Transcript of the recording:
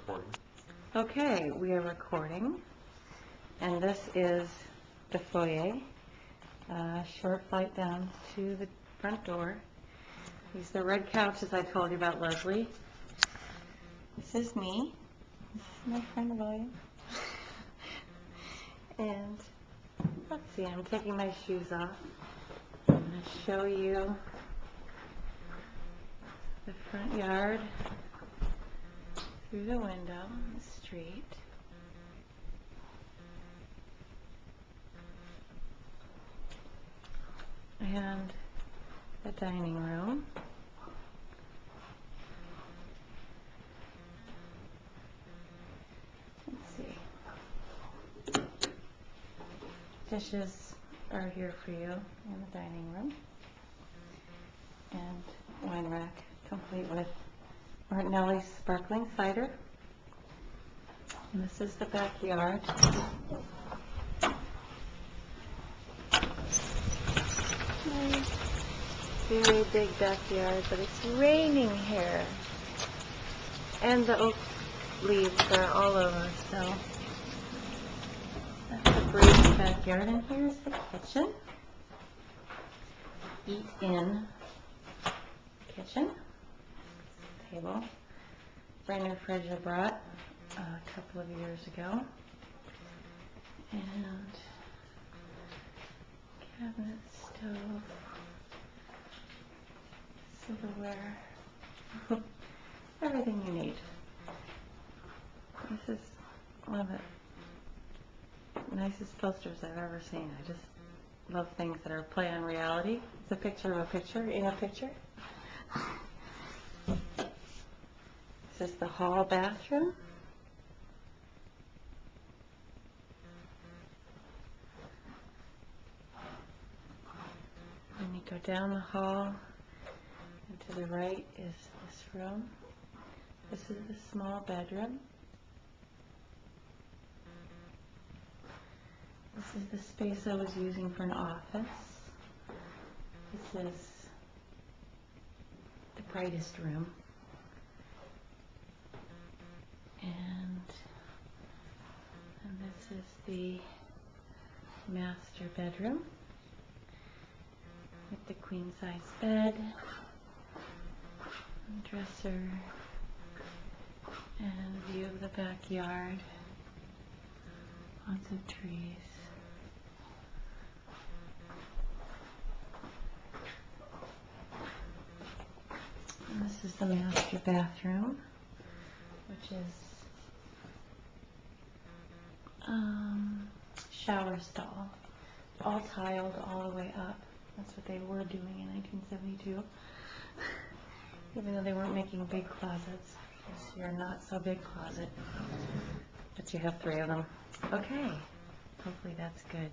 recording. Okay, we are recording, and this is the foyer. Short flight down to the front door. These are the red couches I told you about, Leslie. This is me. This is my friend William. And let's see, I'm taking my shoes off. I'm going to show you the front yard through the window on the street. And the dining room. Let's see. Dishes are here for you in the dining room. And wine rack, complete with Martinelli's sparkling cider. And this is the backyard. Very big backyard, but it's raining here. And the oak leaves are all over, so that's a great backyard. And here's the kitchen. Eat in kitchen. Table. Brand new fridge I brought a couple of years ago. And cabinet, stove, silverware, everything you need. This is one of the nicest posters I've ever seen. I just love things that are play on reality. It's a picture of a picture in a picture. This is the hall bathroom. When you go down the hall, and to the right is this room. This is the small bedroom. This is the space I was using for an office. This is the brightest room. And this is the master bedroom with the queen size bed, dresser, and view of the backyard. Lots of trees. And this is the master bathroom, which is shower stall, all tiled all the way up. That's what they were doing in 1972, even though they weren't making big closets. This is your not so big closet, but you have 3 of them. Okay, hopefully that's good.